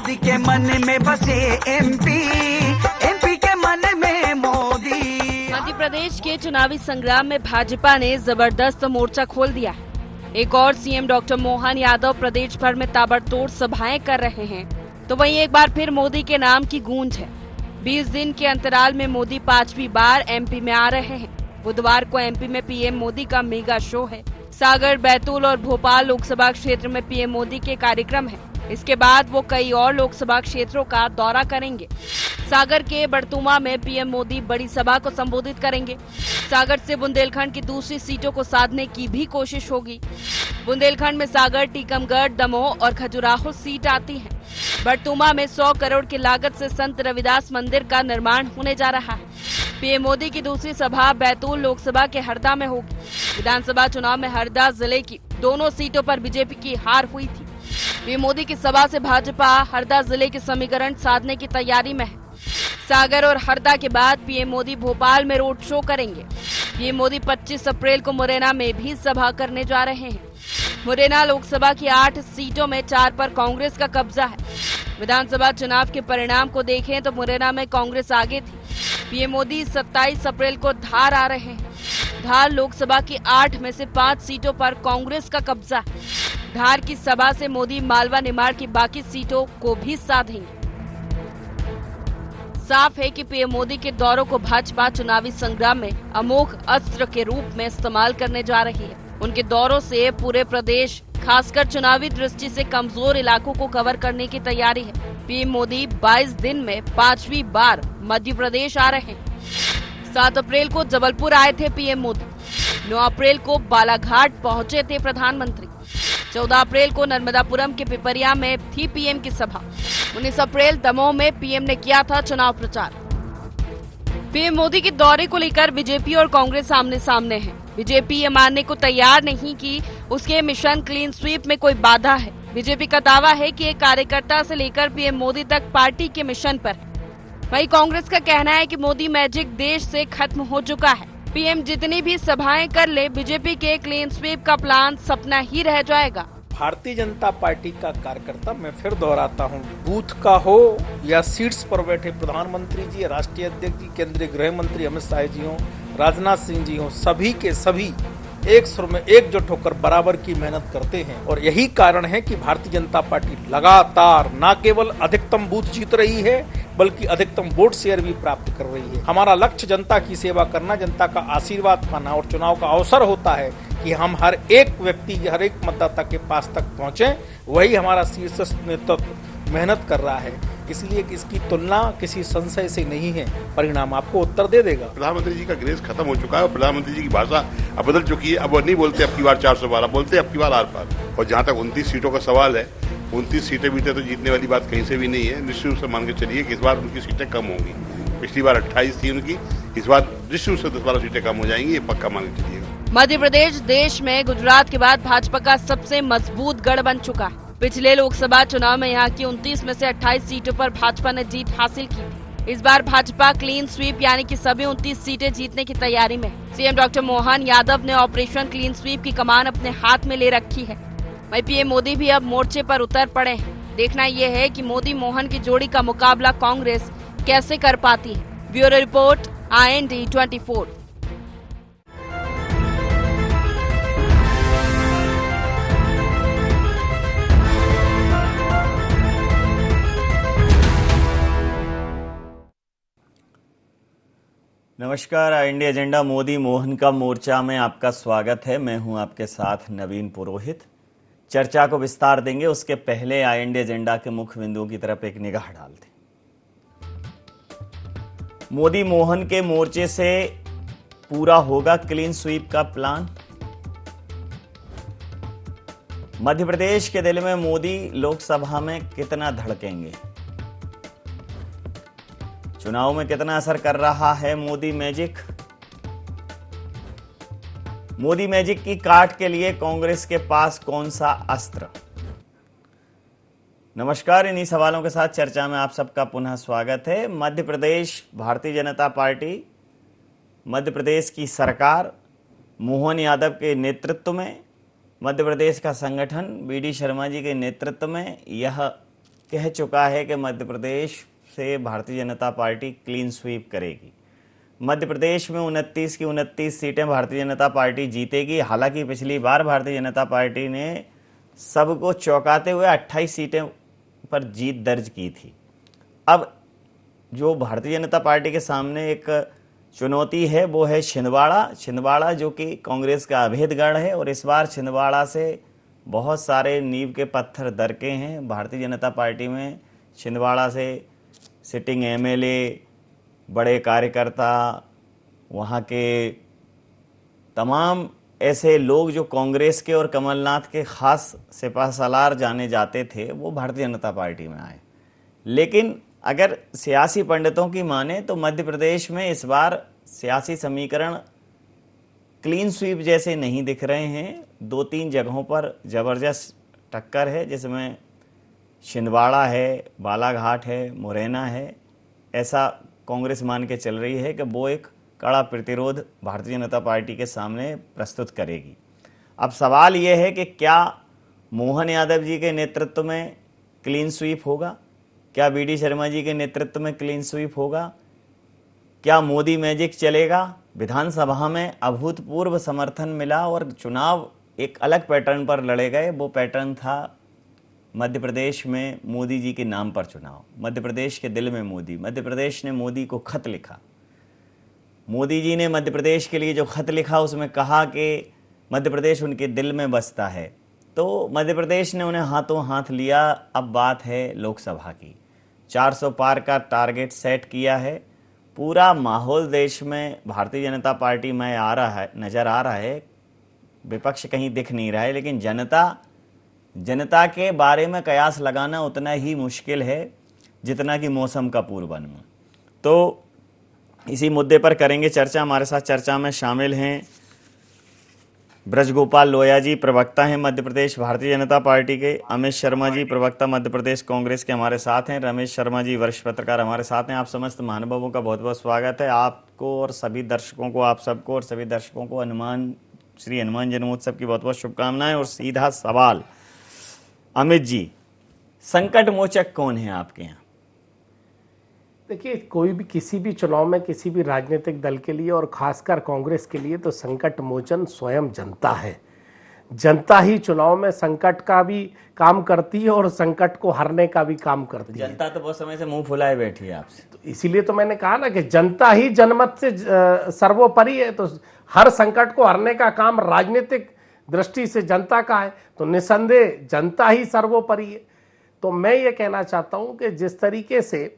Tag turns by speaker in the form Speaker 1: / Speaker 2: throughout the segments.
Speaker 1: मोदी के मन में बसे एमपी, एमपी के मन में मोदी।
Speaker 2: मध्य प्रदेश के चुनावी संग्राम में भाजपा ने जबरदस्त मोर्चा खोल दिया है। एक और सीएम डॉक्टर मोहन यादव प्रदेश भर में ताबड़तोड़ सभाएं कर रहे हैं, तो वहीं एक बार फिर मोदी के नाम की गूंज है। 20 दिन के अंतराल में मोदी 5वीं बार एमपी में आ रहे हैं। बुधवार को एमपी में पीएम मोदी का मेगा शो है। सागर, बैतूल और भोपाल लोकसभा क्षेत्र में पीएम मोदी के कार्यक्रम है। इसके बाद वो कई और लोकसभा क्षेत्रों का दौरा करेंगे। सागर के बड़तुमा में पीएम मोदी बड़ी सभा को संबोधित करेंगे। सागर से बुंदेलखंड की दूसरी सीटों को साधने की भी कोशिश होगी। बुंदेलखंड में सागर, टीकमगढ़, दमोह और खजुराहो सीट आती है। बड़तुमा में 100 करोड़ की लागत से संत रविदास मंदिर का निर्माण होने जा रहा है। पीएम मोदी की दूसरी सभा बैतूल लोकसभा के हरदा में होगी। विधानसभा चुनाव में हरदा जिले की दोनों सीटों पर बीजेपी की हार हुई थी। पीएम मोदी की सभा से भाजपा हरदा जिले के समीकरण साधने की तैयारी में है। सागर और हरदा के बाद पीएम मोदी भोपाल में रोड शो करेंगे। पीएम मोदी 25 अप्रैल को मुरैना में भी सभा करने जा रहे हैं। मुरैना लोकसभा की 8 सीटों में 4 पर कांग्रेस का कब्जा है। विधानसभा चुनाव के परिणाम को देखें तो मुरैना में कांग्रेस आगे थी। पीएम मोदी 27 अप्रैल को धार आ रहे हैं। धार लोकसभा की 8 में से 5 सीटों पर कांग्रेस का कब्जा है। धार की सभा से मोदी मालवा निमाड़ की बाकी सीटों को भी साधेंगे। साफ है कि पीएम मोदी के दौरों को भाजपा चुनावी संग्राम में अमोघ अस्त्र के रूप में इस्तेमाल करने जा रही है। उनके दौरों से पूरे प्रदेश, खासकर चुनावी दृष्टि से कमजोर इलाकों को कवर करने की तैयारी है। पीएम मोदी 22 दिन में 5वीं बार मध्य प्रदेश आ रहे हैं। 7 अप्रैल को जबलपुर आए थे पीएम मोदी। 9 अप्रैल को बालाघाट पहुंचे थे प्रधानमंत्री। 14 अप्रैल को नर्मदापुरम के पिपरिया में थी पीएम की सभा। 19 अप्रैल दमोह में पीएम ने किया था चुनाव प्रचार। पीएम मोदी के दौरे को लेकर बीजेपी और कांग्रेस आमने सामने है। बीजेपी ये मानने को तैयार नहीं कि उसके मिशन क्लीन स्वीप में कोई बाधा है। बीजेपी का दावा है कि एक कार्यकर्ता से लेकर पीएम मोदी तक पार्टी के मिशन पर है। वहीं कांग्रेस का कहना है कि मोदी मैजिक देश से खत्म हो चुका है। पीएम जितनी भी सभाएं कर ले, बीजेपी के क्लीन स्वीप का प्लान सपना ही रह जाएगा।
Speaker 3: भारतीय जनता पार्टी का कार्यकर्ता, मैं फिर दोहराता हूँ, बूथ का हो या सीट्स पर बैठे प्रधानमंत्री जी, राष्ट्रीय अध्यक्ष जी, केंद्रीय गृह मंत्री अमित शाह जी हों, राजनाथ सिंह जी हों, सभी के सभी एक सुर में एकजुट होकर बराबर की मेहनत करते हैं। और यही कारण है कि भारतीय जनता पार्टी लगातार न केवल अधिकतम बूथ जीत रही है, बल्कि अधिकतम वोट शेयर भी प्राप्त कर रही है। हमारा लक्ष्य जनता की सेवा करना, जनता का आशीर्वाद पाना, और चुनाव का अवसर होता है कि हम हर एक व्यक्ति, हर एक मतदाता के पास तक पहुंचे। वही हमारा शीर्ष नेतृत्व मेहनत कर रहा है। इसलिए कि इसकी तुलना किसी संशय से नहीं है। परिणाम आपको उत्तर दे देगा।
Speaker 4: प्रधानमंत्री जी का ग्रेस खत्म हो चुका है और प्रधानमंत्री जी की भाषा अब बदल चुकी है। अब वो नहीं बोलते अब की बार 412, बोलते अब की बार आर पार। और जहाँ तक 29 सीटों का सवाल है, 29 सीटें भी तो जीतने वाली बात कहीं से भी नहीं है। निश्चित रूप से मान के चलिए कि इस बार उनकी सीटें कम होंगी। पिछली बार 28 थी उनकी, इस बार निश्चित रूप से 10-12 सीटें कम हो जाएंगी, ये पक्का मान के चलिएगा।
Speaker 2: मध्य प्रदेश देश में गुजरात के बाद भाजपा का सबसे मजबूत गढ़ बन चुका है। पिछले लोकसभा चुनाव में यहाँ की 29 में से 28 सीटों पर भाजपा ने जीत हासिल की थी। इस बार भाजपा क्लीन स्वीप यानी कि सभी 29 सीटें जीतने की तैयारी में है। सीएम डॉक्टर मोहन यादव ने ऑपरेशन क्लीन स्वीप की कमान अपने हाथ में ले रखी है। वहीं पीएम मोदी भी अब मोर्चे पर उतर पड़े हैं। देखना यह है कि मोदी मोहन की जोड़ी का मुकाबला कांग्रेस कैसे कर पाती है। Bureau report, IND 24।
Speaker 5: नमस्कार, इंडिया एजेंडा मोदी मोहन का मोर्चा में आपका स्वागत है। मैं हूं आपके साथ नवीन पुरोहित। चर्चा को विस्तार देंगे, उसके पहले इंडिया एजेंडा के मुख्य बिंदुओं की तरफ एक निगाह डालते। मोदी मोहन के मोर्चे से पूरा होगा क्लीन स्वीप का प्लान। मध्य प्रदेश के दिल में मोदी लोकसभा में कितना धड़केंगे, चुनाव में कितना असर कर रहा है मोदी मैजिक। मोदी मैजिक की काट के लिए कांग्रेस के पास कौन सा अस्त्र। नमस्कार, इन्हीं सवालों के साथ चर्चा में आप सबका पुनः स्वागत है। मध्य प्रदेश भारतीय जनता पार्टी, मध्य प्रदेश की सरकार मोहन यादव के नेतृत्व में, मध्य प्रदेश का संगठन BD शर्मा जी के नेतृत्व में यह कह चुका है कि मध्य प्रदेश से Bharatiya Janata party clean sweep करेगी। मध्य प्रदेश में 29 की 29 सीटें भारतीय जनता पार्टी जीतेगी। हालांकि पिछली बार भारतीय जनता पार्टी ने सबको चौंकाते हुए 28 सीटें पर जीत दर्ज की थी। अब जो भारतीय जनता पार्टी के सामने एक चुनौती है वो है छिंदवाड़ा जो कि कांग्रेस का अभेद गढ़ है, और इस बार छिंदवाड़ा से बहुत सारे नींव के पत्थर दरके हैं भारतीय जनता पार्टी में। छिंदवाड़ा से सिटिंग एमएलए, बड़े कार्यकर्ता, वहाँ के तमाम ऐसे लोग जो कांग्रेस के और कमलनाथ के खास सिपहसालार जाने जाते थे, वो भारतीय जनता पार्टी में आए। लेकिन अगर सियासी पंडितों की माने तो मध्य प्रदेश में इस बार सियासी समीकरण क्लीन स्वीप जैसे नहीं दिख रहे हैं। 2-3 जगहों पर जबरदस्त टक्कर है, जिसमें छिंदवाड़ा है, बालाघाट है, मुरैना है। ऐसा कांग्रेस मान के चल रही है कि वो एक कड़ा प्रतिरोध भारतीय जनता पार्टी के सामने प्रस्तुत करेगी। अब सवाल ये है कि क्या मोहन यादव जी के नेतृत्व में क्लीन स्वीप होगा? क्या बीडी शर्मा जी के नेतृत्व में क्लीन स्वीप होगा? क्या मोदी मैजिक चलेगा? विधानसभा में अभूतपूर्व समर्थन मिला और चुनाव एक अलग पैटर्न पर लड़े गए। वो पैटर्न था मध्य प्रदेश में मोदी जी के नाम पर चुनाव, मध्य प्रदेश के दिल में मोदी। मध्य प्रदेश ने मोदी को खत लिखा। मोदी जी ने मध्य प्रदेश के लिए जो खत लिखा उसमें कहा कि मध्य प्रदेश उनके दिल में बसता है। तो मध्य प्रदेश ने उन्हें हाथों हाथ लिया। अब बात है लोकसभा की। 400 पार का टारगेट सेट किया है। पूरा माहौल देश में भारतीय जनता पार्टी में नज़र आ रहा है। विपक्ष कहीं दिख नहीं रहा है, लेकिन जनता के बारे में कयास लगाना उतना ही मुश्किल है जितना कि मौसम का पूर्वानुमान। तो इसी मुद्दे पर करेंगे चर्चा। हमारे साथ चर्चा में शामिल हैं ब्रजगोपाल लोया जी, प्रवक्ता हैं मध्य प्रदेश भारतीय जनता पार्टी के। अमित शर्मा जी, प्रवक्ता मध्य प्रदेश कांग्रेस के, हमारे साथ हैं। रमेश शर्मा जी, वरिष्ठ पत्रकार, हमारे साथ हैं। आप समस्त महानुभावों का बहुत बहुत स्वागत है। आपको और सभी दर्शकों को, आप सबको और सभी दर्शकों को श्री हनुमान जन्मोत्सव की बहुत बहुत शुभकामनाएं। और सीधा सवाल, अमित जी, संकट मोचक कौन है आपके यहाँ?
Speaker 6: देखिए, कोई भी किसी भी चुनाव में किसी भी राजनीतिक दल के लिए और खासकर कांग्रेस के लिए तो संकट मोचन स्वयं जनता है। जनता ही चुनाव में संकट का भी काम करती है और संकट को हरने का भी काम करती है।
Speaker 5: जनता तो बहुत समय से मुंह फुलाए बैठी है आपसे।
Speaker 6: तो इसीलिए तो मैंने कहा ना कि जनता ही जनमत से सर्वोपरि है। तो हर संकट को हरने का काम राजनीतिक दृष्टि से जनता का है, तो निसंदेह जनता ही सर्वोपरि है। तो मैं ये कहना चाहता हूं कि जिस तरीके से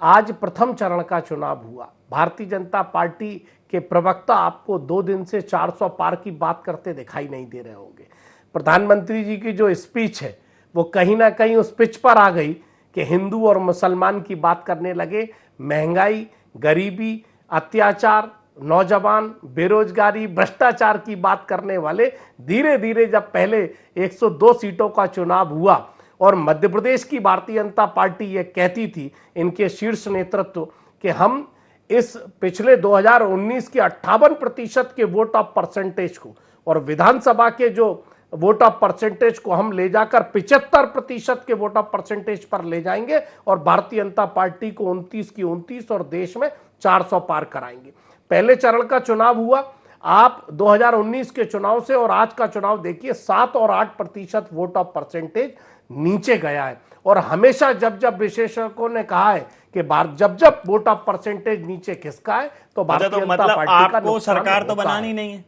Speaker 6: आज प्रथम चरण का चुनाव हुआ, भारतीय जनता पार्टी के प्रवक्ता आपको 2 दिन से 400 पार की बात करते दिखाई नहीं दे रहे होंगे। प्रधानमंत्री जी की जो स्पीच है वो कहीं ना कहीं उस पिच पर आ गई कि हिंदू और मुसलमान की बात करने लगे। महंगाई, गरीबी, अत्याचार, नौजवान, बेरोजगारी, भ्रष्टाचार की बात करने वाले धीरे धीरे जब पहले 102 सीटों का चुनाव हुआ और मध्य प्रदेश की भारतीय जनता पार्टी ये कहती थी, इनके शीर्ष नेतृत्व, कि हम इस पिछले 2019 के 58% के वोट ऑफ परसेंटेज को और विधानसभा के जो वोट ऑफ परसेंटेज को हम ले जाकर 75% के वोट ऑफ परसेंटेज पर ले जाएंगे और भारतीय जनता पार्टी को 29 की 29 और देश में 400 पार कराएंगे। पहले चरण का चुनाव हुआ, आप 2019 के चुनाव से और आज का चुनाव देखिए, 7 और 8% वोट ऑफ परसेंटेज नीचे गया है। और हमेशा जब जब विशेषज्ञों ने कहा है कि जब वोट ऑफ परसेंटेज नीचे खिसका है तो भारतीय जनता पार्टी का
Speaker 5: आपको सरकार तो बनानी नहीं है।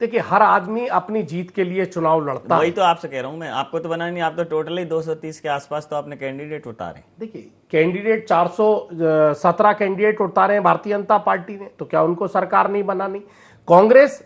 Speaker 6: देखिए, हर आदमी अपनी जीत के लिए चुनाव लड़ता है।
Speaker 5: वही तो आपसे कह रहा हूं मैं, आपको तो बनानी नहीं। आप तो टोटली 230 के आसपास तो आपने कैंडिडेट उतारे।
Speaker 6: देखिए, कैंडिडेट 417 कैंडिडेट उतारे हैं भारतीय जनता पार्टी ने, तो क्या उनको सरकार नहीं बनानी? कांग्रेस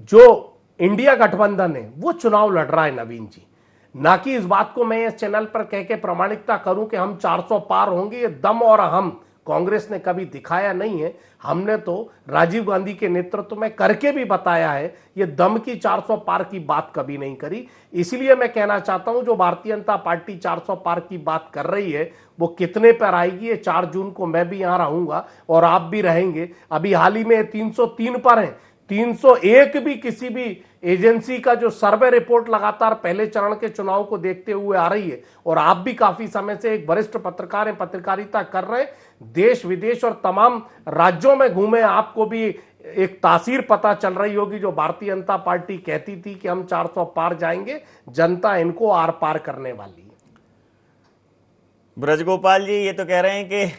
Speaker 6: जो इंडिया गठबंधन है वो चुनाव लड़ रहा है नवीन जी, ना कि इस बात को मैं इस चैनल पर कह के प्रामाणिकता करूं कि हम 400 पार होंगे। ये दम और हम कांग्रेस ने कभी दिखाया नहीं है। हमने तो राजीव गांधी के नेतृत्व में करके भी बताया है। ये दम की 400 पार की बात कभी नहीं करी। इसलिए मैं कहना चाहता हूं, जो भारतीय जनता पार्टी 400 पार की बात कर रही है वो कितने पर आएगी? ये 4 जून को मैं भी यहां रहूंगा और आप भी रहेंगे। अभी हाल ही में 303 पर है। 301 भी किसी भी एजेंसी का जो सर्वे रिपोर्ट लगातार पहले चरण के चुनाव को देखते हुए आ रही है, और आप भी काफी समय से एक वरिष्ठ पत्रकार हैं, पत्रकारिता कर रहे हैं, देश विदेश और तमाम राज्यों में घूमे, आपको भी एक तासीर पता चल रही होगी जो भारतीय जनता पार्टी कहती थी कि हम 400 पार जाएंगे, जनता इनको आर पार करने वाली है।
Speaker 5: ब्रजगोपाल जी ये तो कह रहे हैं कि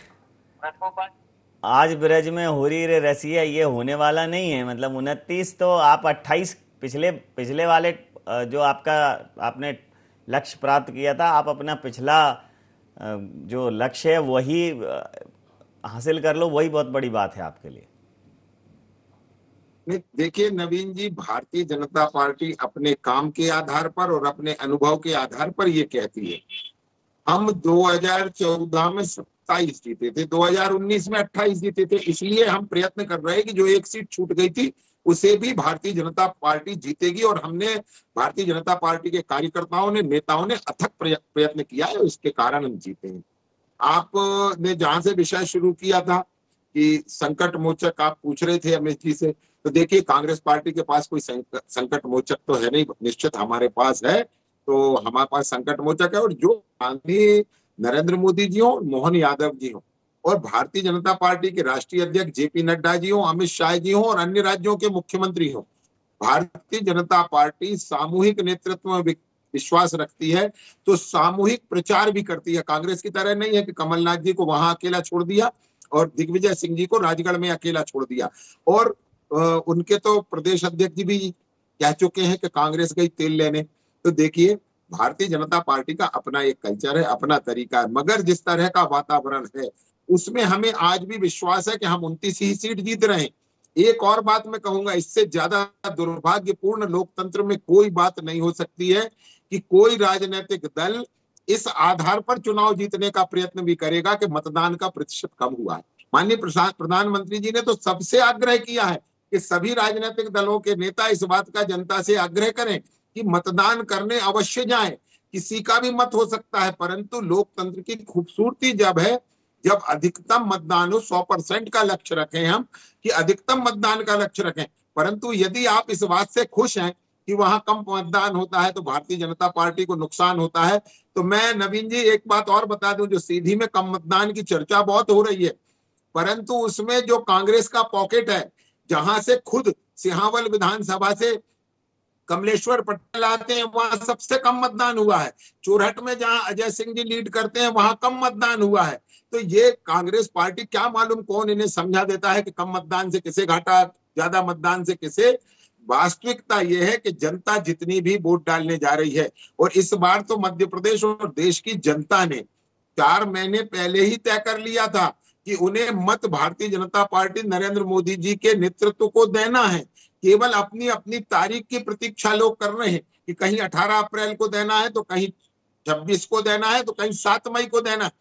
Speaker 5: आज ब्रज में हो रही रे रसिया, ये होने वाला नहीं है। मतलब 29 तो आप 28 पिछले वाले जो आपने लक्ष्य प्राप्त किया था, आप अपना पिछला जो लक्ष्य है वही हासिल कर लो, वही बहुत बड़ी बात है आपके लिए।
Speaker 7: देखिए नवीन जी, भारतीय जनता पार्टी अपने काम के आधार पर और अपने अनुभव के आधार पर ये कहती है। हम 2014 में 27 जीते थे, 2019 में 28 जीते थे, इसलिए हम प्रयत्न कर रहे हैं कि जो एक सीट छूट गई थी उसे भी भारतीय जनता पार्टी जीतेगी। और हमने भारतीय जनता पार्टी के कार्यकर्ताओं ने, नेताओं ने अथक प्रयत्न किया है, उसके कारण हम जीते हैं। आपने जहां से विषय शुरू किया था कि संकट मोचक आप पूछ रहे थे अमित जी से, तो देखिए कांग्रेस पार्टी के पास कोई संकट मोचक तो है नहीं, निश्चित हमारे पास है। तो हमारे पास संकट मोचक है, और जो माननीय नरेंद्र मोदी जी हो, मोहन यादव जी हो, और भारतीय जनता पार्टी के राष्ट्रीय अध्यक्ष जेपी नड्डा जी हो, अमित शाह जी हो, और अन्य राज्यों के मुख्यमंत्री हो, भारतीय जनता पार्टी सामूहिक नेतृत्व में विश्वास रखती है, तो सामूहिक प्रचार भी करती है। कांग्रेस की तरह नहीं है कि कमलनाथ जी को वहां अकेला छोड़ दिया और दिग्विजय सिंह जी को राजगढ़ में अकेला छोड़ दिया। और उनके तो प्रदेश अध्यक्ष जी भी कह चुके हैं कि कांग्रेस गई तेल लेने। तो देखिए भारतीय जनता पार्टी का अपना एक कल्चर है, अपना तरीका है, मगर जिस तरह का वातावरण है उसमें हमें आज भी विश्वास है कि हम 29 ही सीट जीत रहे हैं। एक और बात मैं कहूंगा, इससे ज्यादा दुर्भाग्यपूर्ण लोकतंत्र में कोई बात नहीं हो सकती है कि कोई राजनीतिक दल इस आधार पर चुनाव जीतने का प्रयत्न भी करेगा कि मतदान का प्रतिशत कम हुआ है। माननीय प्रधानमंत्री जी ने तो सबसे आग्रह किया है कि सभी राजनीतिक दलों के नेता इस बात का जनता से आग्रह करें कि मतदान करने अवश्य जाएं। किसी का भी मत हो सकता है, परंतु लोकतंत्र की खूबसूरती जब है जब अधिकतम मतदान हो। 100% का लक्ष्य रखें हम कि अधिकतम मतदान का लक्ष्य रखें, परंतु यदि आप इस बात से खुश हैं कि वहां कम मतदान होता है तो भारतीय जनता पार्टी को नुकसान होता है। तो मैं नवीन जी एक बात और बता दूं, जो सीधी में कम मतदान की चर्चा बहुत हो रही है, परंतु उसमें जो कांग्रेस का पॉकेट है, जहां से खुद सिंहावल विधानसभा से कमलेश्वर पटेल आते हैं, वहां सबसे कम मतदान हुआ है। चोरहट में जहां अजय सिंह जी लीड करते हैं वहां कम मतदान हुआ है। तो ये कांग्रेस पार्टी क्या मालूम कौन इन्हें समझा देता है कि कम मतदान से किसे घाटा, ज्यादा मतदान से किसे। वास्तविकता यह है कि जनता जितनी भी वोट डालने जा रही है, और इस बार तो मध्य प्रदेश और देश की जनता ने 4 महीने पहले ही तय कर लिया था कि उन्हें मत भारतीय जनता पार्टी नरेंद्र मोदी जी के नेतृत्व को देना है। केवल अपनी अपनी तारीख की प्रतीक्षा लोग कर रहे हैं कि कहीं 18 अप्रैल को देना है, तो कहीं 26 को देना है, तो कहीं 7 मई को देना है।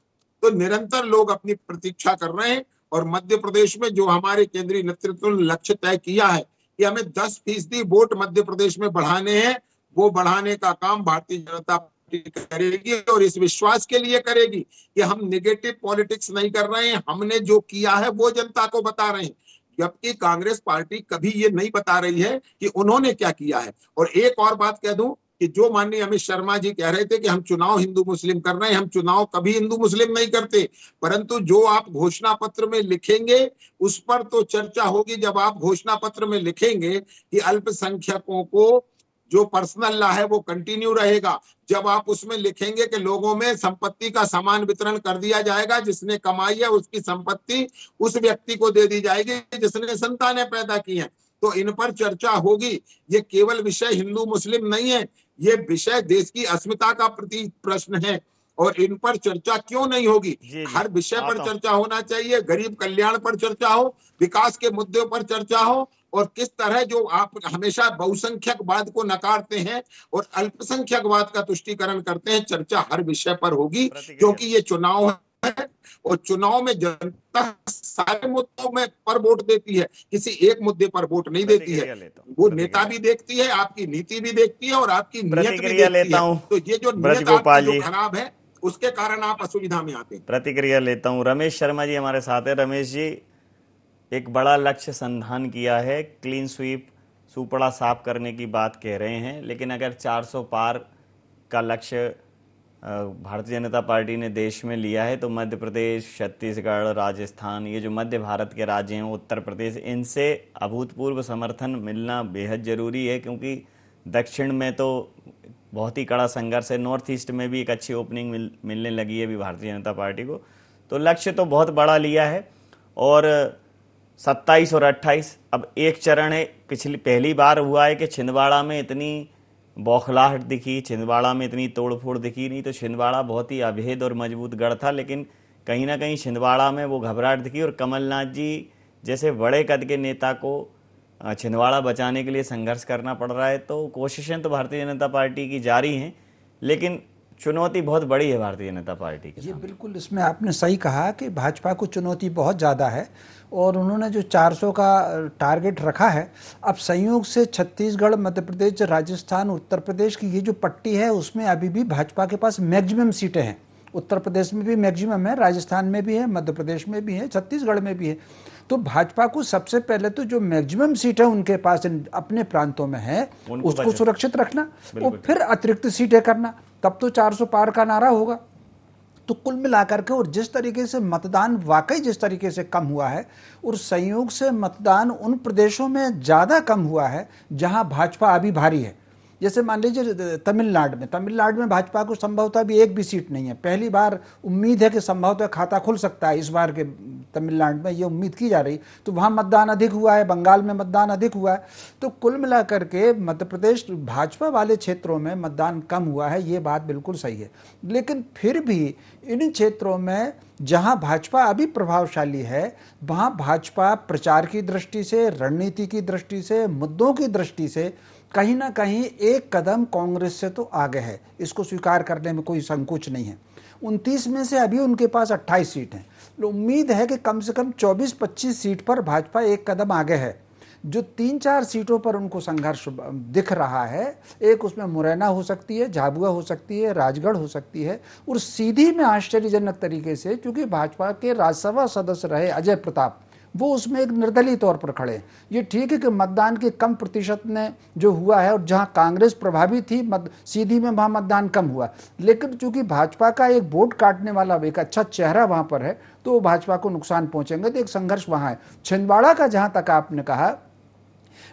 Speaker 7: तो निरंतर लोग अपनी प्रतीक्षा कर रहे हैं। और मध्य प्रदेश में जो हमारे केंद्रीय नेतृत्व ने लक्ष्य तय किया है कि हमें 10% वोट मध्य प्रदेश में बढ़ाने हैं, वो बढ़ाने का काम भारतीय जनता पार्टी करेगी, और इस विश्वास के लिए करेगी कि हम नेगेटिव पॉलिटिक्स नहीं कर रहे हैं। हमने जो किया है वो जनता को बता रहे हैं, जबकि कांग्रेस पार्टी कभी ये नहीं बता रही है कि उन्होंने क्या किया है। और एक और बात कह दूं कि जो माननीय अमित शर्मा जी कह रहे थे कि हम चुनाव हिंदू मुस्लिम कर रहे हैं, हम चुनाव कभी हिंदू मुस्लिम नहीं करते, परंतु जो आप घोषणा पत्र में लिखेंगे उस पर तो चर्चा होगी। जब आप घोषणा पत्र में लिखेंगे कि अल्पसंख्यकों को जो पर्सनल लॉ है वो कंटिन्यू रहेगा, जब आप उसमें लिखेंगे कि लोगों में संपत्ति का समान वितरण कर दिया जाएगा, जिसने कमाई है उसकी संपत्ति उस व्यक्ति को दे दी जाएगी जिसने संतानें पैदा की हैं, तो इन पर चर्चा होगी। ये केवल विषय हिंदू मुस्लिम नहीं है, ये विषय देश की अस्मिता का प्रति प्रश्न है। और इन पर चर्चा क्यों नहीं होगी? हर विषय पर चर्चा होना चाहिए। गरीब कल्याण पर चर्चा हो, विकास के मुद्दों पर चर्चा हो, और किस तरह जो आप हमेशा बहुसंख्यकवाद को नकारते हैं और अल्पसंख्यकवाद का तुष्टीकरण करते हैं, चर्चा हर विषय पर होगी, क्योंकि ये चुनाव है और चुनाव में जनता सारे मुद्दों में पर वोट देती है, किसी एक मुद्दे पर वोट नहीं देती है। वो नेता भी देखती है, आपकी नीति भी देखती है और आपकी नीयत भी देखती है। तो ये जो नीयत आपकी जो खराब है उसके कारण आप असुविधा में आते हैं।
Speaker 5: प्रतिक्रिया लेता हूं। रमेश शर्मा जी हमारे साथ है। रमेश जी, एक बड़ा लक्ष्य संधान किया है, क्लीन स्वीप, सुपड़ा साफ करने की बात कह रहे हैं। लेकिन अगर 400 पार का लक्ष्य भारतीय जनता पार्टी ने देश में लिया है तो मध्य प्रदेश, छत्तीसगढ़, राजस्थान, ये जो मध्य भारत के राज्य हैं, उत्तर प्रदेश, इनसे अभूतपूर्व समर्थन मिलना बेहद ज़रूरी है, क्योंकि दक्षिण में तो बहुत ही कड़ा संघर्ष है। नॉर्थ ईस्ट में भी एक अच्छी ओपनिंग मिलने लगी है अभी भारतीय जनता पार्टी को। तो लक्ष्य तो बहुत बड़ा लिया है। और 27 और 28 अब एक चरण है। पहली बार हुआ है कि छिंदवाड़ा में इतनी बौखलाहट दिखी, छिंदवाड़ा में इतनी तोड़फोड़ दिखी नहीं। तो छिंदवाड़ा बहुत ही अभेद और मजबूत गढ़ था, लेकिन कहीं ना कहीं छिंदवाड़ा में वो घबराहट दिखी। और कमलनाथ जी जैसे बड़े कद के नेता को छिंदवाड़ा बचाने के लिए संघर्ष करना पड़ रहा है। तो कोशिशें तो भारतीय जनता पार्टी की जारी हैं, लेकिन चुनौती बहुत बड़ी है भारतीय जनता पार्टी के
Speaker 8: ये
Speaker 5: सामने।
Speaker 8: बिल्कुल, इसमें आपने सही कहा कि भाजपा को चुनौती बहुत ज़्यादा है और उन्होंने जो 400 का टारगेट रखा है, अब संयोग से छत्तीसगढ़, मध्य प्रदेश, राजस्थान, उत्तर प्रदेश की ये जो पट्टी है उसमें अभी भी भाजपा के पास मैक्सिमम सीटें हैं। उत्तर प्रदेश में भी मैक्सिमम है, राजस्थान में भी है, मध्य प्रदेश में भी है, छत्तीसगढ़ में भी है। तो भाजपा को सबसे पहले तो जो मैक्सिमम सीटें उनके पास अपने प्रांतों में है उसको सुरक्षित रखना और फिर अतिरिक्त सीटें करना, तब तो 400 पार का नारा होगा। तो कुल मिलाकर के, और जिस तरीके से मतदान वाकई जिस तरीके से कम हुआ है, और संयोग से मतदान उन प्रदेशों में ज़्यादा कम हुआ है जहां भाजपा अभी भारी है। जैसे मान लीजिए तमिलनाडु में भाजपा को संभवतः भी एक भी सीट नहीं है। पहली बार उम्मीद है कि संभवतः खाता खुल सकता है इस बार के तमिलनाडु में, ये उम्मीद की जा रही। तो वहाँ मतदान अधिक हुआ है, बंगाल में मतदान अधिक हुआ है। तो कुल मिलाकर के मध्य प्रदेश भाजपा वाले क्षेत्रों में मतदान कम हुआ है, ये बात बिल्कुल सही है। लेकिन फिर भी इन क्षेत्रों में जहां भाजपा अभी प्रभावशाली है, वहां भाजपा प्रचार की दृष्टि से, रणनीति की दृष्टि से, मुद्दों की दृष्टि से कहीं ना कहीं एक कदम कांग्रेस से तो आगे है। इसको स्वीकार करने में कोई संकोच नहीं है। 29 में से अभी उनके पास 28 सीट हैं। उम्मीद है कि कम से कम 24-25 सीट पर भाजपा एक कदम आगे है। जो 3-4 सीटों पर उनको संघर्ष दिख रहा है, एक उसमें मुरैना हो सकती है, झाबुआ हो सकती है, राजगढ़ हो सकती है, और सीधी में आश्चर्यजनक तरीके से, क्योंकि भाजपा के राज्यसभा सदस्य रहे अजय प्रताप, वो उसमें एक निर्दलीय तौर पर खड़े हैं। ये ठीक है कि मतदान के कम प्रतिशत ने जो हुआ है, और जहां कांग्रेस प्रभावी थी सीधी में वहां मतदान कम हुआ, लेकिन चूंकि भाजपा का एक वोट काटने वाला एक अच्छा चेहरा वहां पर है, तो भाजपा को नुकसान पहुंचेंगे। तो एक संघर्ष वहां है। छिंदवाड़ा का जहां तक आपने कहा,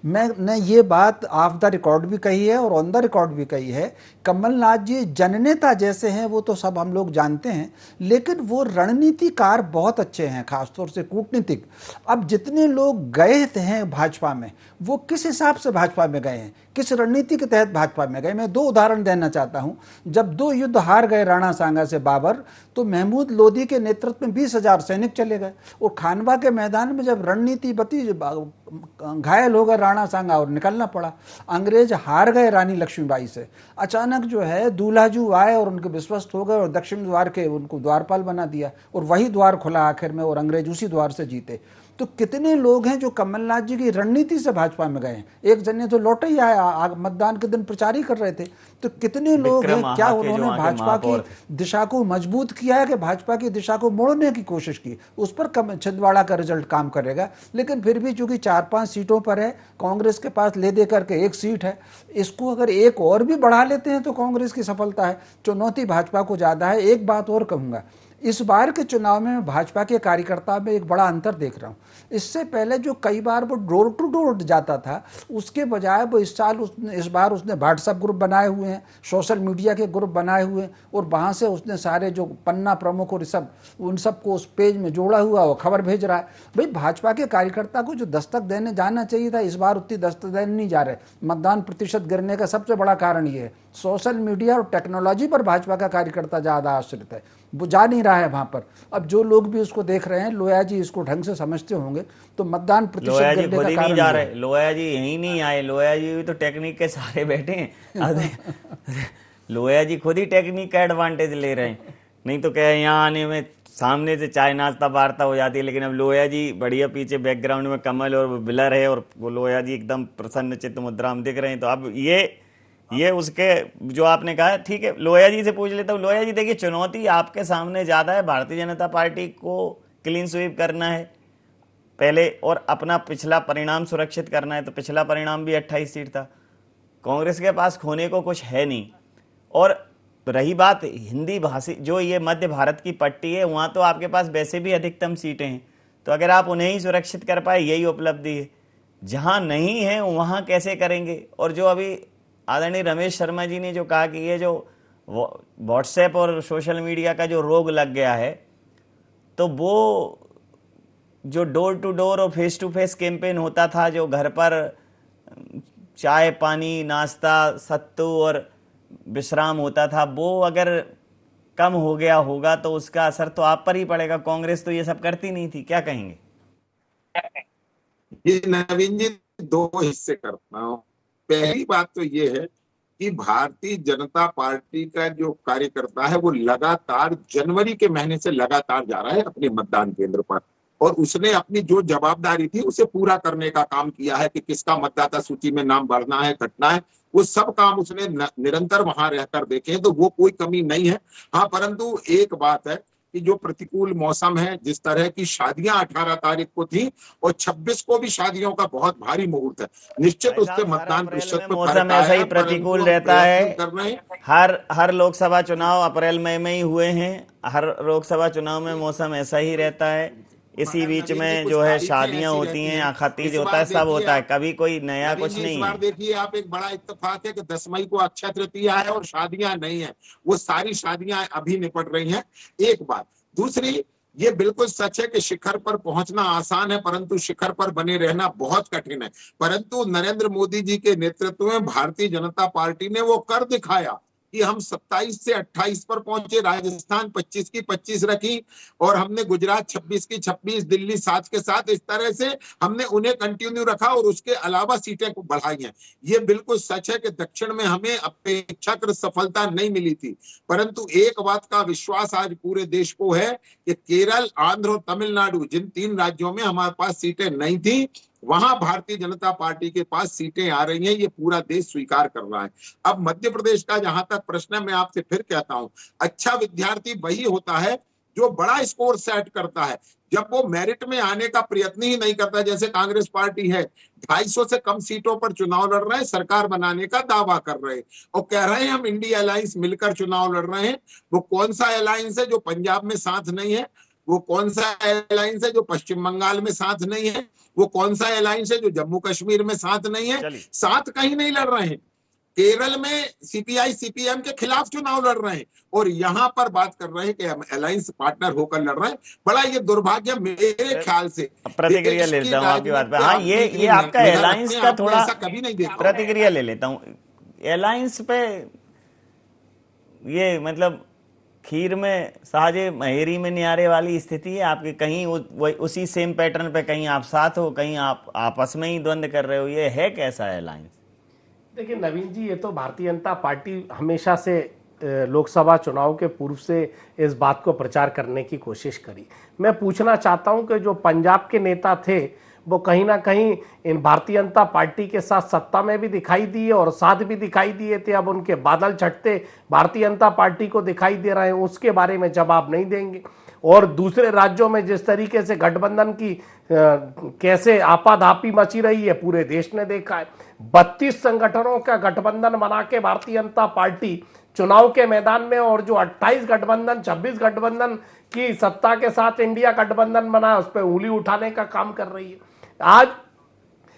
Speaker 8: मैंने ये बात ऑफ द रिकॉर्ड भी कही है और ऑन द रिकॉर्ड भी कही है, कमलनाथ जी जननेता जैसे हैं वो तो सब हम लोग जानते हैं, लेकिन वो रणनीतिकार बहुत अच्छे हैं, खासतौर से कूटनीतिक। अब जितने लोग गए हैं भाजपा में, वो किस हिसाब से भाजपा में गए हैं, किस रणनीति के तहत भाजपा में गए। मैं 2 उदाहरण देना चाहता हूं। जब 2 युद्ध हार गए राणा सांगा से बाबर, तो महमूद लोधी के नेतृत्व में 20,000 सैनिक चले गए, और खानवा के मैदान में जब रणनीति बती, घायल हो गए राणा सांगा और निकलना पड़ा। अंग्रेज हार गए रानी लक्ष्मीबाई से। अचानक जो है दूल्हाजू आए और उनके विश्वस्त हो गए और दक्षिण द्वार के उनको द्वारपाल बना दिया, और वही द्वार खुला आखिर में, और अंग्रेज उसी द्वार से जीते। तो कितने लोग हैं जो कमलनाथ जी की रणनीति से भाजपा में गए हैं। एक जने तो लौटे ही आया, मतदान के दिन प्रचार ही कर रहे थे। तो कितने लोग हैं, क्या उन्होंने भाजपा की दिशा को मजबूत किया है कि भाजपा की दिशा को मोड़ने की कोशिश की, उस पर छिंदवाड़ा का रिजल्ट काम करेगा। लेकिन फिर भी चूंकि 4-5 सीटों पर है, कांग्रेस के पास ले दे करके 1 सीट है, इसको अगर एक और भी बढ़ा लेते हैं तो कांग्रेस की सफलता है। चुनौती भाजपा को ज्यादा है। एक बात और कहूंगा, इस बार के चुनाव में भाजपा के कार्यकर्ता में एक बड़ा अंतर देख रहा हूं। इससे पहले जो कई बार वो डोर टू डोर जाता था, उसके बजाय वो इस बार उसने व्हाट्सएप ग्रुप बनाए हुए हैं, सोशल मीडिया के ग्रुप बनाए हुए हैं, और वहां से उसने सारे जो पन्ना प्रमुख और सब उन सबको उस पेज में जोड़ा हुआ और खबर भेज रहा है। भाई, भाजपा के कार्यकर्ता को जो दस्तक देने जाना चाहिए था, इस बार उतनी दस्तक देने नहीं जा रहे। मतदान प्रतिशत गिरने का सबसे बड़ा कारण ये है, सोशल मीडिया और टेक्नोलॉजी पर भाजपा का कार्यकर्ता ज्यादा आश्रित है, वो जा नहीं रहा है वहां पर। अब जो लोग भी उसको देख रहे हैं, लोया जी इसको ढंग से समझते होंगे, तो मतदान प्रतिशत गिरने का कारण नहीं जा रहे।
Speaker 5: लोया जी यहीं नहीं आए, लोया जी भी तो टेक्निक के सहारे बैठे हैं। लोया जी खुद ही टेक्निक का एडवांटेज ले रहे हैं, नहीं तो क्या यहाँ आने में सामने से चाय नाश्ता वार्ता हो जाती है। लेकिन अब लोया जी बढ़िया पीछे बैकग्राउंड में कमल और बिलर है, और वो लोया जी एकदम प्रसन्न चित्त मुद्रा में दिख रहे हैं। तो अब ये उसके जो आपने कहा, ठीक है, लोया जी से पूछ लेता हूँ। लोया जी, देखिए, चुनौती आपके सामने ज्यादा है, भारतीय जनता पार्टी को क्लीन स्वीप करना है, पहले, और अपना पिछला परिणाम सुरक्षित करना है तो पिछला परिणाम भी 28 सीट था। कांग्रेस के पास खोने को कुछ है नहीं। और रही बात हिंदी भाषी जो ये मध्य भारत की पट्टी है, वहाँ तो आपके पास वैसे भी अधिकतम सीटें हैं, तो अगर आप उन्हें ही सुरक्षित कर पाए यही उपलब्धि है। जहाँ नहीं है वहाँ कैसे करेंगे? और जो अभी आदरणीय रमेश शर्मा जी ने जो कहा कि ये जो व्हाट्सएप और सोशल मीडिया का जो रोग लग गया है, तो वो जो डोर टू डोर और फेस टू फेस कैंपेन होता था, जो घर पर चाय पानी नाश्ता सत्तू और विश्राम होता था, वो अगर कम हो गया होगा तो उसका असर तो आप पर ही पड़ेगा। कांग्रेस तो ये सब करती नहीं थी, क्या कहेंगे?
Speaker 7: ये नवीन जी दो हिस्से करता हूँ। पहली बात तो ये है कि भारतीय जनता पार्टी का जो कार्यकर्ता है वो लगातार जनवरी के महीने से लगातार जा रहा है अपने मतदान केंद्र पर, और उसने अपनी जो जवाबदारी थी उसे पूरा करने का काम किया है कि किसका मतदाता सूची में नाम बढ़ना है घटना है, वो सब काम उसने निरंतर वहां रहकर देखे, तो वो कोई कमी नहीं है। हाँ, परंतु एक बात है कि जो प्रतिकूल मौसम है, जिस तरह की शादियां 18 तारीख को थी और 26 को भी शादियों का बहुत भारी मुहूर्त है, निश्चित उससे मतदान प्रतिशत पे
Speaker 5: मौसम ऐसा ही प्रतिकूल रहता है। हर लोकसभा चुनाव अप्रैल मई में ही हुए हैं, हर लोकसभा चुनाव में मौसम ऐसा ही रहता है। इसी बीच में जो है शादियां होती हैं, आखातीज होता है, सब होता है, कभी कोई नया कुछ नहीं है।
Speaker 7: देखिए आप, एक बड़ा इत्तेफाक है कि 10 मई को अक्षय तृतीया है और शादियां नहीं है, वो सारी शादियां अभी निपट रही हैं। एक बात। दूसरी, ये बिल्कुल सच है कि शिखर पर पहुंचना आसान है, परंतु शिखर पर बने रहना बहुत कठिन है। परंतु नरेंद्र मोदी जी के नेतृत्व में भारतीय जनता पार्टी ने वो कर दिखाया कि हम 27 से 28 पर पहुंचे, राजस्थान 25 की 25 रखी, और हमने गुजरात 26 की 26, दिल्ली 7 के 7, इस तरह से हमने उन्हें कंटिन्यू रखा और उसके अलावा सीटें को बढ़ाई हैं। ये बिल्कुल सच है कि दक्षिण में हमें अपेक्षाकृत सफलता नहीं मिली थी, परंतु एक बात का विश्वास आज पूरे देश को है कि केरल, आंध्र और तमिलनाडु, जिन 3 राज्यों में हमारे पास सीटें नहीं थी, वहां भारतीय जनता पार्टी के पास सीटें आ रही हैं। ये पूरा देश स्वीकार कर रहा है। अब मध्य प्रदेश का जहां तक प्रश्न है, मैं आपसे फिर कहता हूं, अच्छा विद्यार्थी वही होता है जो बड़ा स्कोर सेट करता है, जब वो मेरिट में आने का प्रयत्न ही नहीं करता। जैसे कांग्रेस पार्टी है, 250 से कम सीटों पर चुनाव लड़ रहे हैं, सरकार बनाने का दावा कर रहे हैं और कह रहे हैं हम इंडिया अलायंस मिलकर चुनाव लड़ रहे हैं। वो कौन सा अलायंस है जो पंजाब में साथ नहीं है? वो कौन सा अलायंस है जो पश्चिम बंगाल में साथ नहीं है? वो कौन सा अलायंस है जो जम्मू कश्मीर में साथ नहीं है? साथ कहीं नहीं लड़ रहे हैं। केरल में सीपीआई सीपीएम के खिलाफ चुनाव लड़ रहे हैं और यहाँ पर बात कर रहे हैं कि हम अलायंस पार्टनर होकर लड़ रहे हैं। बड़ा ये दुर्भाग्य मेरे ख्याल से।
Speaker 5: प्रतिक्रिया ले लेता हूँ आपकी बात पे। हाँ, ये आपका अलायंस का थोड़ा
Speaker 7: कभी नहीं देखा।
Speaker 5: प्रतिक्रिया ले लेता हूँ अलायंस पे। ये मतलब खीर में साजे महेरी में नियारे वाली स्थिति है आपकी। कहीं उसी सेम पैटर्न पे कहीं आप साथ हो, कहीं आप आपस में ही द्वंद्व कर रहे हो। ये है कैसा अलायंस?
Speaker 6: देखिए नवीन जी, ये तो भारतीय जनता पार्टी हमेशा से लोकसभा चुनाव के पूर्व से इस बात को प्रचार करने की कोशिश करी। मैं पूछना चाहता हूं कि जो पंजाब के नेता थे वो कहीं ना कहीं इन भारतीय जनता पार्टी के साथ सत्ता में भी दिखाई दिए और साथ भी दिखाई दिए थे, अब उनके बादल छटते भारतीय जनता पार्टी को दिखाई दे रहे हैं, उसके बारे में जवाब नहीं देंगे। और दूसरे राज्यों में जिस तरीके से गठबंधन की कैसे आपाधापी मची रही है पूरे देश ने देखा है। 32 संगठनों का गठबंधन बना के भारतीय जनता पार्टी चुनाव के मैदान में, और जो 28 गठबंधन 26 गठबंधन की सत्ता के साथ इंडिया गठबंधन बना, उस पर उंगली उठाने का काम कर रही है। आज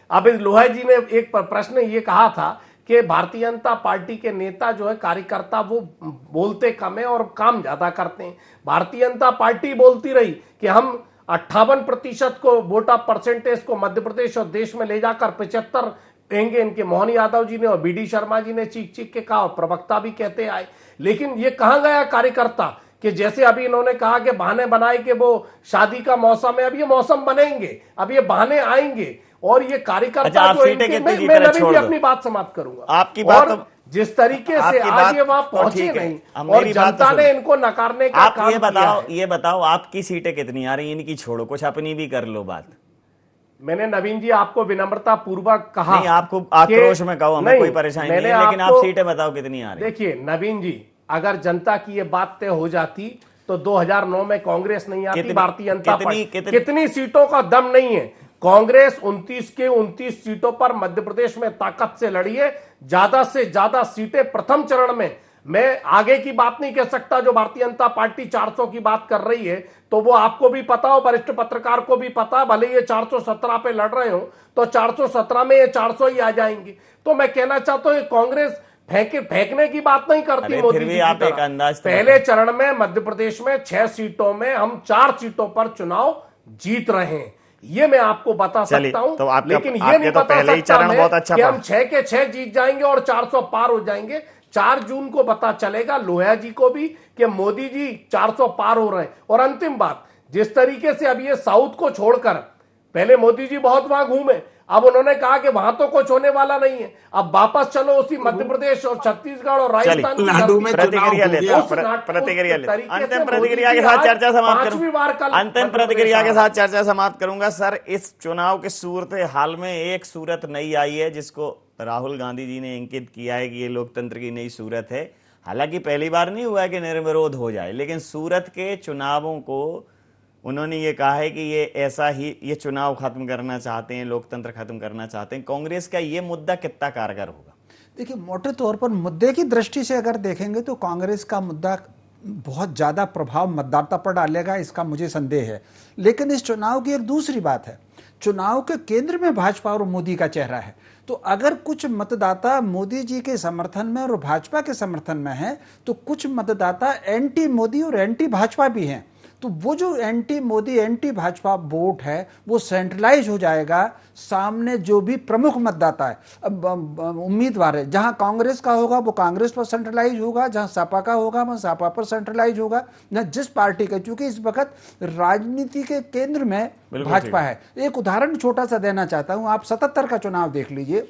Speaker 6: अब लोहा जी ने एक प्रश्न ये कहा था कि भारतीय जनता पार्टी के नेता जो है कार्यकर्ता वो बोलते कम है और काम ज्यादा करते हैं। भारतीय जनता पार्टी बोलती रही कि हम 58% को वोट ऑफ परसेंटेज को मध्य प्रदेश और देश में ले जाकर 75 देंगे। इनके मोहन यादव जी ने और बीडी शर्मा जी ने चीख चीख के कहा और प्रवक्ता भी कहते आए। लेकिन ये कहां गया कार्यकर्ता कि जैसे अभी इन्होंने कहा कि बहाने बनाए कि वो शादी का मौसम है, अब ये मौसम बनेंगे, अब ये बहाने आएंगे और ये कार्यकर्ता जो मैं नवीन जी अपनी बात समाप्त करूंगा।
Speaker 5: आपकी बात
Speaker 6: जिस तरीके से आज ये वहां पहुंचे नहीं और जनता ने इनको नकारने का काम किया।
Speaker 5: ये बताओ आपकी सीटें कितनी आ रही? इनकी छोड़ो, कुछ अपनी भी कर लो बात।
Speaker 6: मैंने नवीन जी आपको विनम्रता पूर्वक कहा,
Speaker 5: नहीं आपको आक्रोश में कहो, हमें कोई परेशानी नहीं, लेकिन आप सीटें बताओ कितनी आ रही।
Speaker 6: देखिए नवीन जी, अगर जनता की ये बात तय हो जाती तो 2009 में कांग्रेस नहीं आती,
Speaker 5: कितनी-
Speaker 6: भारतीय जनता
Speaker 5: कितनी-
Speaker 6: पार्टी। कितनी सीटों का दम नहीं है। कांग्रेस 29 के 29 सीटों पर मध्य प्रदेश में ताकत से लड़ी है, ज्यादा से ज्यादा सीटें प्रथम चरण में। मैं आगे की बात नहीं कह सकता, जो भारतीय जनता पार्टी 400 की बात कर रही है, तो वो आपको भी पता हो, वरिष्ठ पत्रकार को भी पता, भले ये 417 पे लड़ रहे हो तो 417 में ये 400 ही आ जाएंगी। तो मैं कहना चाहता हूं कांग्रेस फेंकने की बात नहीं करती
Speaker 5: अरे
Speaker 6: मोदी
Speaker 5: फिर
Speaker 6: जी
Speaker 5: भी
Speaker 6: की
Speaker 5: आप
Speaker 6: तरह।
Speaker 5: एक अंदाज तो
Speaker 6: पहले चरण में मध्य प्रदेश में 6 सीटों में हम 4 सीटों पर चुनाव जीत रहे हैं, ये मैं आपको बता
Speaker 5: चलिए,
Speaker 6: सकता हूं।
Speaker 5: तो आपका-
Speaker 6: लेकिन ये
Speaker 5: आपके
Speaker 6: नहीं
Speaker 5: तो
Speaker 6: बता
Speaker 5: पहले ही
Speaker 6: सकता
Speaker 5: चरण
Speaker 6: मैं
Speaker 5: बहुत अच्छा
Speaker 6: कि
Speaker 5: था।
Speaker 6: हम 6 के 6 जीत जाएंगे और 400 पार हो जाएंगे। 4 जून को पता चलेगा लोहिया जी को भी कि मोदी जी 400 पार हो रहे हैं। और अंतिम बात, जिस तरीके से अब ये साउथ को छोड़कर, पहले मोदी जी बहुत वहां घूमे, अब उन्होंने कहा कि वहां तो कुछ होने वाला नहीं है, अब वापस चलो उसी मध्य प्रदेश और छत्तीसगढ़ और राजस्थान की
Speaker 7: नाडू में
Speaker 6: धरती पर।
Speaker 5: प्रतिक्रिया
Speaker 7: चुनाव हो
Speaker 5: लेते
Speaker 7: गया।
Speaker 5: हैं, प्रतिक्रिया लेते हैं।
Speaker 6: तरीके से
Speaker 5: अंतिम
Speaker 6: मोदी
Speaker 5: प्रतिक्रिया के
Speaker 6: जी
Speaker 5: साथ
Speaker 6: आज
Speaker 5: चर्चा समाप्त
Speaker 6: 5वीं बार कल
Speaker 5: करूंगा। अंतिम
Speaker 6: मध्य
Speaker 5: प्रतिक्रिया के
Speaker 6: प्रदेश
Speaker 5: साथ चर्चा समाप्त करूंगा। सर, इस चुनाव के सूरत हाल में एक सूरत नई आई है, जिसको राहुल गांधी जी ने इंकित किया है कि ये लोकतंत्र की नई सूरत है। हालांकि पहली बार नहीं हुआ है कि निर्विरोध हो जाए, लेकिन सूरत के चुनावों को उन्होंने ये कहा है कि ये ऐसा ही, ये चुनाव खत्म करना चाहते हैं, लोकतंत्र खत्म करना चाहते हैं। कांग्रेस का ये मुद्दा कितना कारगर होगा?
Speaker 8: देखिए, मोटे तौर पर मुद्दे की दृष्टि से अगर देखेंगे तो कांग्रेस का मुद्दा बहुत ज़्यादा प्रभाव मतदाता पर डालेगा, इसका मुझे संदेह है। लेकिन इस चुनाव की एक दूसरी बात है, चुनाव के केंद्र में भाजपा और मोदी का चेहरा है। तो अगर कुछ मतदाता मोदी जी के समर्थन में और भाजपा के समर्थन में हैं, तो कुछ मतदाता एंटी मोदी और एंटी भाजपा भी हैं। तो वो जो anti Modi anti Bhajpa vote है वो सेंट्रलाइज हो जाएगा सामने जो भी प्रमुख मतदाता है, उम्मीदवार है। जहां कांग्रेस का होगा वो कांग्रेस पर सेंट्रलाइज होगा, जहां सपा का होगा वहां सपा पर सेंट्रलाइज होगा, जहां जिस पार्टी का, क्योंकि इस वक्त राजनीति के केंद्र में भाजपा है। एक उदाहरण छोटा सा देना चाहता हूं, आप 77 का चुनाव देख लीजिए,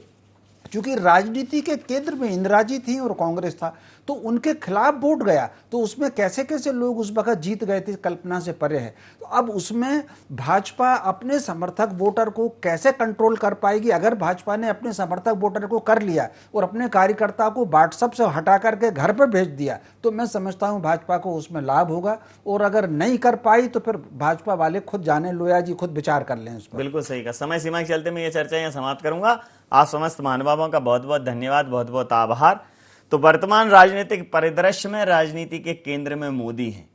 Speaker 8: क्योंकि राजनीति के केंद्र में इंदिरा जी थी और कांग्रेस था, तो उनके खिलाफ वोट गया, तो उसमें कैसे कैसे लोग उस वक्त जीत गए थे, कल्पना से परे है। तो अब उसमें भाजपा अपने समर्थक वोटर को कैसे कंट्रोल कर पाएगी? अगर भाजपा ने अपने समर्थक वोटर को कर लिया और अपने कार्यकर्ता को व्हाट्सएप से हटा करके घर पर भेज दिया, तो मैं समझता हूं भाजपा को उसमें लाभ होगा। और अगर नहीं कर पाई तो फिर भाजपा वाले खुद जाने, लोहिया जी खुद विचार कर लें उस पर।
Speaker 5: बिल्कुल सही का। समय सीमा के चलते मैं ये चर्चा यहाँ समाप्त करूंगा। आप समस्त महानुभावों का बहुत बहुत धन्यवाद, बहुत बहुत आभार। तो वर्तमान राजनीतिक परिदृश्य में राजनीति के केंद्र में मोदी हैं,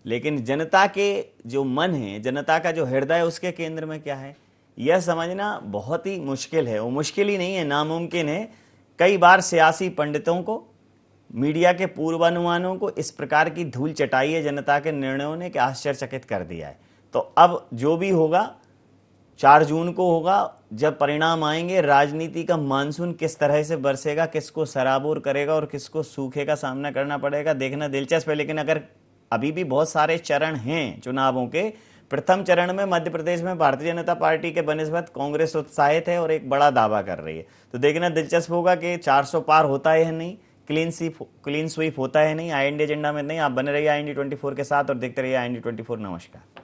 Speaker 5: लेकिन जनता के जो मन है, जनता का जो हृदय है, उसके केंद्र में क्या है, यह समझना बहुत ही मुश्किल है। वो मुश्किल ही नहीं है, नामुमकिन है। कई बार सियासी पंडितों को, मीडिया के पूर्वानुमानों को इस प्रकार की धूल चटाई है जनता के निर्णयों ने कि आश्चर्यचकित कर दिया है। तो अब जो भी होगा 4 जून को होगा, जब परिणाम आएंगे, राजनीति का मानसून किस तरह से बरसेगा, किसको सराबोर करेगा और किसको सूखे का सामना करना पड़ेगा, देखना दिलचस्प है। लेकिन अगर अभी भी बहुत सारे चरण हैं चुनावों के, प्रथम चरण में मध्य प्रदेश में भारतीय जनता पार्टी के बनिस्बत कांग्रेस उत्साहित है और एक बड़ा दावा कर रही है। तो देखना दिलचस्प होगा कि 400 पार होता है या नहीं, क्लीन स्वीप होता है नहीं, IND एजेंडा में नहीं। आप बने रहिए IND 24 के साथ और देखते रहिए IND 24। नमस्कार।